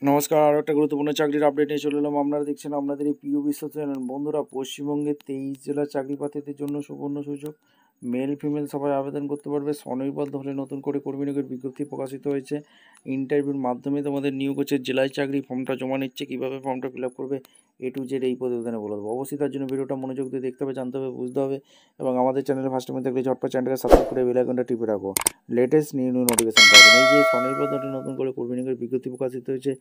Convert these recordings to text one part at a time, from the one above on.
নমস্কার, আরও একটা গুরুত্বপূর্ণ চাকরির আপডেট নিয়ে চলে এলাম। আপনারা দেখছেন আপনাদের এই প্রিয় বিশ্ব চ্যানেল। বন্ধুরা, পশ্চিমবঙ্গের 23 জেলার চাকরি প্রার্থীদের জন্য সুবর্ণ সুযোগ। মেল ফিমেল সবাই আবেদন করতে পারবে। স্বনির্ভর হলে নতুন করে কর্মী নিয়োগের বিজ্ঞপ্তি প্রকাশিত হয়েছে। ইন্টারভিউর মাধ্যমে তোমাদের নিয়োগ হচ্ছে। জেলায় চাকরি ফর্মটা জমা নিচ্ছে। কীভাবে ফর্মটা ফিল আপ করবে A to Z এই প্রতিবেদনে বলে দেবো। অবশ্যই তার জন্য ভিডিওটা মনোযোগ দিয়ে দেখতে হবে, জানতে হবে, বুঝতে হবে। এবং আমাদের চ্যানেলে ফার্স্ট টাইম থাকলে ঝটপট চ্যানেলকে সাবস্ক্রাইব করে বেল আইকনটা টিপে রাখো। লেটেস্ট নিউ নোটিফিকেশন পাবেন। এই যে স্বনির্ভর দলে নতুন করে কর্মী নিয়োগের বিজ্ঞপ্তি প্রকাশিত হয়েছে,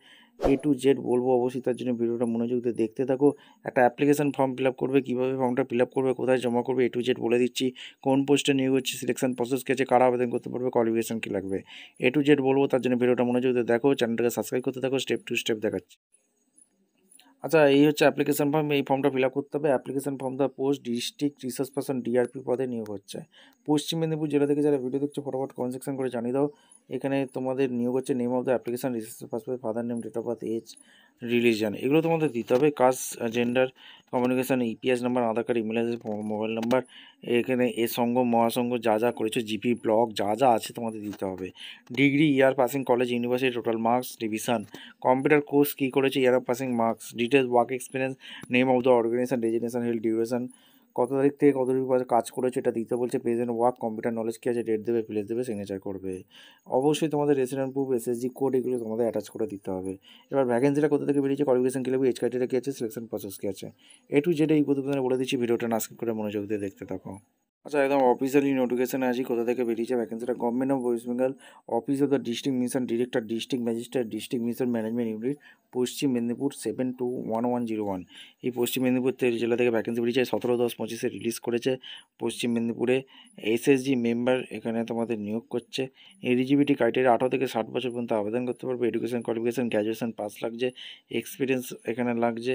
A to Z বলবো। অবশ্যই তার জন্য ভিডিওটা মনোযোগ দিয়ে দেখতে থাকো। একটা অ্যাপ্লিকেশন ফর্ম ফিল আপ করবে, কীভাবে ফর্মটা ফিল আপ করবে, কোথায় জমা করবে, A to Z বলে দিচ্ছি। কোন পোস্টে নিয়োগ হচ্ছে, সিলেকশন প্রসেস কী আছে, কারা আবেদন করতে পারবে, কোয়ালিফিকেশন কী লাগবে, A to Z বলবো। তার জন্য ভিডিওটা মনোযোগ দিয়ে দেখো, চ্যানেলটাকে সাবস্ক্রাইব করতে থাকো, স্টেপ টু স্টেপ দেখাচ্ছি। আচ্ছা, এই হচ্ছে অ্যাপ্লিকেশন ফর্ম। এই ফর্মটা ফিল আপ করতে হবে। Application form the post district research person DRP পদে নিয়োগ হচ্ছে। পশ্চিম মেদিনীপুর জেলা থেকে যারা ভিডিও দেখছো ফটাফট কমেন্ট সেকশন করে জানিয়ে দাও। এখানে তোমাদের নিয়োগ হচ্ছে। Name of the application, research passport, father name, date of birth, age, religion, এগুলো তোমাদের দিতে হবে। Caste, gender, communication, EPS number, Aadhaar card, email address, mobile number, এখানে এ সঙ্গ মহাসংঘ যা যা করেছো, জিপি ব্লক যা যা আছে তোমাদের দিতে হবে। Degree, year passing, college, university, total marks, division, computer course কী করেছে, year of passing, marks, details, work experience, name of the organization, designation, held, duration, কত তারিখ থেকে কত তারিখ কাজ করেছে এটা দিতে বলছে। প্রেজেন্ট ওয়ার্ক, কম্পিউটার নলেজ কী আছে, ডেট দেবে, প্লেস দেবে, সিগনেচার করবে। অবশ্যই তোমাদের রেসিডেন্ট প্রুফ, SSG কোড, এগুলো তোমাদের অ্যাটাচ করে দিতে হবে। এবার ভ্যাকেন্সিটা কোথা থেকে বেরিয়েছে, কোয়ালিফিকেশন কী লাগবে, এজ ক্রাইটেরিয়া কী আছে, সিলেকশন প্রসেস কী আছে, A to Z এই প্রতিবেদনে বলে দিচ্ছি। ভিডিওটা না স্কিপ করে মনোযোগ দিয়ে দেখতে থাকো। আচ্ছা, একদম অফিসিয়ালি নোটিফিকেশানে আছি। কোথা থেকে বেরিয়েছে ভ্যাকেন্সিটা, government of West Bengal, office of the district mission director, district magistrate, district mission management unit, Paschim Medinipur 721101। এই পশ্চিম মেদিনীপুর জেলা থেকে ভ্যাকেন্সি বেরিয়েছে। 17/10/25 রিলিজ করেছে পশ্চিম মেদিনীপুরে। SSG মেম্বার এখানে তোমাদের নিয়োগ করছে। এলিজিবিলিটি ক্রাইটেরিয়া 18 থেকে 60 বছর পর্যন্ত আবেদন করতে পারবে। এডুকেশন কোয়ালিফিকেশন গ্র্যাজুয়েশন পাস লাগছে। এক্সপিরিয়েন্স এখানে লাগছে।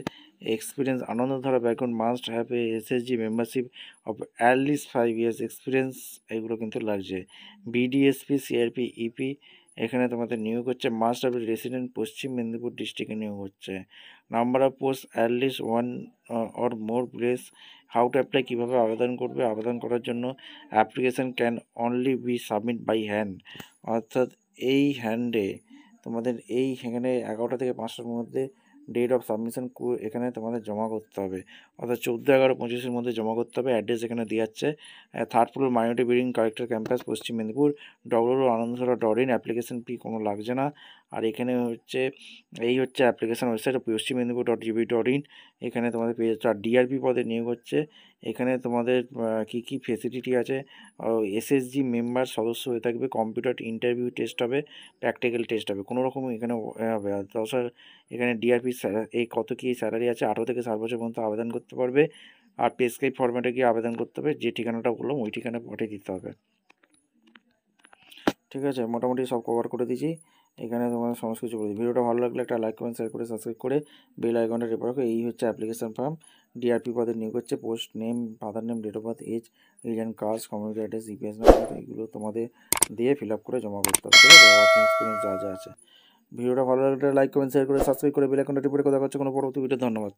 Experience, Anandadhara background, must have a SSG membership of at least 5 years experience, এগুলো কিন্তু লাগছে। বিডিএসপি, সিআরপি, ইপি এখানে তোমাদের নিয়োগ হচ্ছে। মাস্ট হ্যাভ রেসিডেন্ট পশ্চিম মেদিনীপুর ডিস্ট্রিক্টে নিয়োগ হচ্ছে। Number of post at least one or more place. How to apply, কীভাবে আবেদন করবে, আবেদন করার জন্য application can only be submit by hand, অর্থাৎ এই হ্যান্ডে তোমাদের এখানে 11টা থেকে 5টার মধ্যে ডেট অফ সাবমিশন এখানে তোমাদের জমা করতে হবে, অর্থাৎ 14/11/25 মধ্যে জমা করতে হবে। অ্যাড্রেস এখানে দেওয়া যাচ্ছে, 3rd floor, minority building, collector campus, পশ্চিম মেদিনীপুর, www.anandadhara.in। অ্যাপ্লিকেশন ফি কোনো লাগছে না। আর এখানে হচ্ছে এই হচ্ছে অ্যাপ্লিকেশন ওয়েবসাইট, পশ্চিম মেদিনীপুর.gb.in। এখানে তোমাদের পেয়ে যাচ্ছে। আর ডিআরপি পদে নিয়োগ হচ্ছে। এখানে তোমাদের কী কী ফেসিলিটি আছে, SSG মেম্বার সদস্য হয়ে থাকবে, কম্পিউটার ইন্টারভিউ টেস্ট হবে, প্র্যাকটিক্যাল টেস্ট হবে, কোনো রকম এখানে হবে। আর এখানে ডিআরপি এই কত কী স্যালারি আছে, 18 থেকে 60 বছর পর্যন্ত আবেদন করতে পারবে। আর প্রেসক্রাইব ফরম্যাটে গিয়ে আবেদন করতে হবে, যে ঠিকানাটা বললাম ওই ঠিকানায় পাঠিয়ে দিতে হবে। ঠিক আছে, মোটামুটি সব কভার করে দিয়েছি। এখানে তোমাদের সমস্ত কিছু বলে দিই। ভিডিওটা ভালো লাগলে একটা লাইক, কমেন্ট, শেয়ার করে সাবস্ক্রাইব করে বেল আইকনটা টিপে রাখো। এই হচ্ছে অ্যাপ্লিকেশন ফর্ম। ডিআরপি পদে নিয়োগ হচ্ছে। Post name, father name, date of birth, age, religion, caste, community address, EPS number, এগুলো তোমাদের দিয়ে ফিল আপ করে জমা করতে হবে। ঠিক আছে, ওয়ার্কিং এক্সপিরিয়েন্স যা যা আছে। ভিডিওটা ভালো লাগলে লাইক, কমেন্ট, শেয়ার করে সাবস্ক্রাইব করে বেল আইকনটা টিপে রেখে দেখা হচ্ছে কোনো পরবর্তী ভিডিও। ধন্যবাদ।